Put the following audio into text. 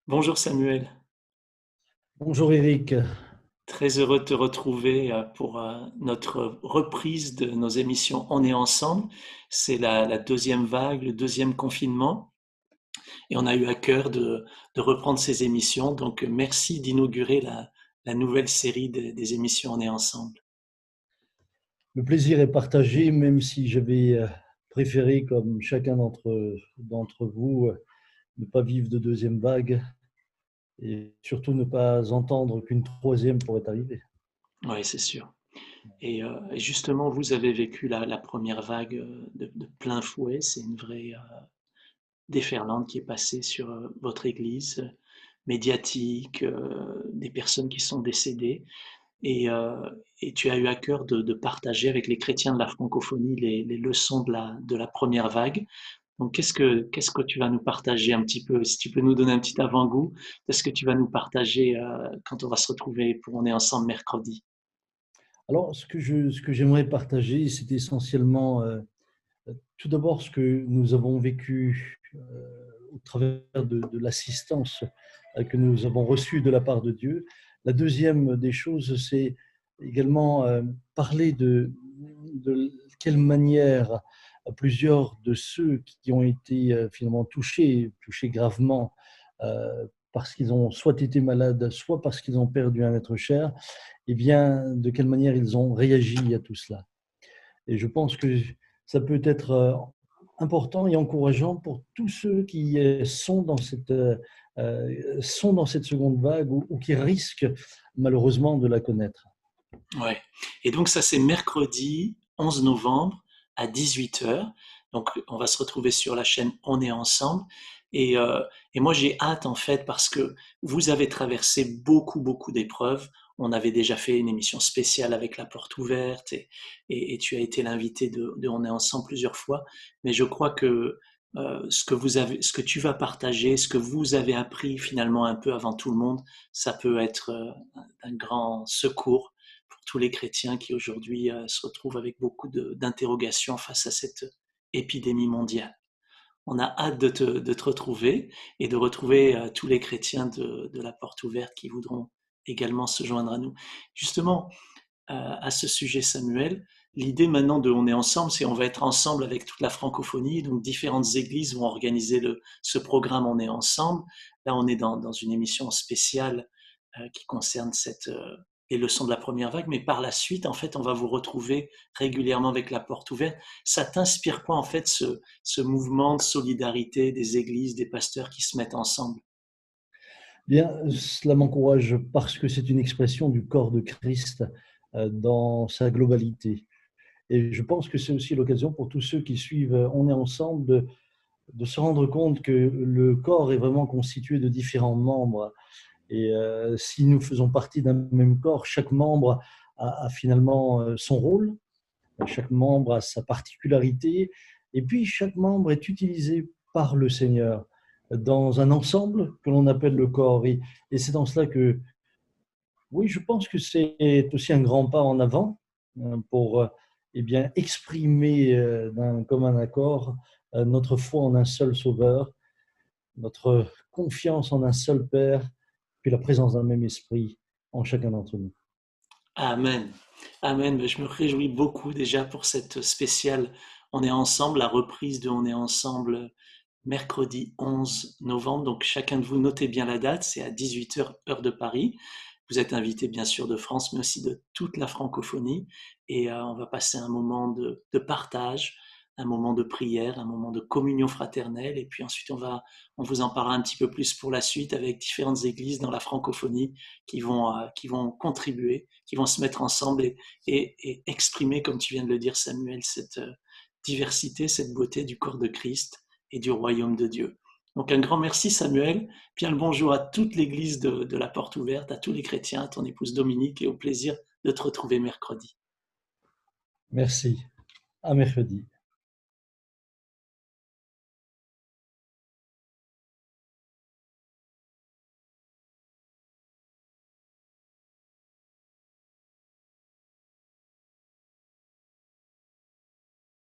Bonjour Samuel, Bonjour Eric. très heureux de te retrouver pour notre reprise de nos émissions On est ensemble. C'est la deuxième vague, le deuxième confinement et on a eu à cœur de reprendre ces émissions. Donc merci d'inaugurer la nouvelle série des émissions On est ensemble. Le plaisir est partagé, même si j'avais préféré, comme chacun d'entre vous, ne pas vivre de deuxième vague et surtout ne pas entendre qu'une troisième pourrait arriver. Oui, c'est sûr. Et justement, vous avez vécu la première vague de plein fouet. C'est une vraie déferlante qui est passée sur votre église, médiatique, des personnes qui sont décédées. Et, euh, et tu as eu à cœur de partager avec les chrétiens de la francophonie les leçons de la première vague. Donc, qu'est-ce que tu vas nous partager un petit peu, si tu peux nous donner un petit avant-goût de ce que tu vas nous partager quand on va se retrouver pour On est ensemble mercredi. Alors, ce que j'aimerais partager, c'est essentiellement, tout d'abord, ce que nous avons vécu au travers de l'assistance que nous avons reçue de la part de Dieu. La deuxième des choses, c'est également parler de quelle manière plusieurs de ceux qui ont été finalement touchés gravement parce qu'ils ont soit été malades, soit parce qu'ils ont perdu un être cher, et bien, de quelle manière ils ont réagi à tout cela. Et je pense que ça peut être important et encourageant pour tous ceux qui sont dans cette seconde vague ou qui risquent malheureusement de la connaître. Ouais. Et donc ça, c'est mercredi 11 novembre à 18 heures. Donc on va se retrouver sur la chaîne On est ensemble. Et, euh, et moi, j'ai hâte en fait parce que vous avez traversé beaucoup, beaucoup d'épreuves. On avait déjà fait une émission spéciale avec la porte ouverte et tu as été l'invité de On est ensemble plusieurs fois. Mais je crois que ce que tu vas partager, ce que vous avez appris finalement un peu avant tout le monde, ça peut être un grand secours pour tous les chrétiens qui aujourd'hui se retrouvent avec beaucoup d'interrogations face à cette épidémie mondiale. On a hâte de te retrouver et de retrouver tous les chrétiens de la porte ouverte qui voudront également se joindre à nous. Justement, à ce sujet, Samuel, l'idée maintenant de On est ensemble, c'est on va être ensemble avec toute la francophonie, donc différentes églises vont organiser ce programme On est ensemble. Là, on est dans une émission spéciale qui concerne les leçons de la première vague, mais par la suite, en fait, on va vous retrouver régulièrement avec la porte ouverte. Ça t'inspire quoi, en fait, ce mouvement de solidarité des églises, des pasteurs qui se mettent ensemble? Bien, cela m'encourage parce que c'est une expression du corps de Christ dans sa globalité. Et je pense que c'est aussi l'occasion pour tous ceux qui suivent On est ensemble de se rendre compte que le corps est vraiment constitué de différents membres. Et si nous faisons partie d'un même corps, chaque membre a finalement son rôle, chaque membre a sa particularité, et puis chaque membre est utilisé par le Seigneur dans un ensemble que l'on appelle le corps. Et c'est dans cela que, oui, je pense que c'est aussi un grand pas en avant pour eh bien, exprimer d'un commun accord notre foi en un seul Sauveur, notre confiance en un seul Père, puis la présence d'un même Esprit en chacun d'entre nous. Amen. Amen. Ben, je me réjouis beaucoup déjà pour cette spéciale On est ensemble, la reprise de On est ensemble mercredi 11 novembre. Donc chacun de vous notez bien la date, c'est à 18 heures heure de Paris. Vous êtes invités bien sûr de France, mais aussi de toute la francophonie. Et on va passer un moment de partage, un moment de prière, un moment de communion fraternelle. Et puis ensuite, on vous en parlera un petit peu plus pour la suite avec différentes églises dans la francophonie qui vont contribuer, qui vont se mettre ensemble et exprimer, comme tu viens de le dire, Samuel, cette diversité, cette beauté du corps de Christ et du royaume de Dieu. Donc un grand merci Samuel, bien le bonjour à toute l'église de la porte ouverte, à tous les chrétiens, à ton épouse Dominique et au plaisir de te retrouver mercredi. Merci. À mercredi.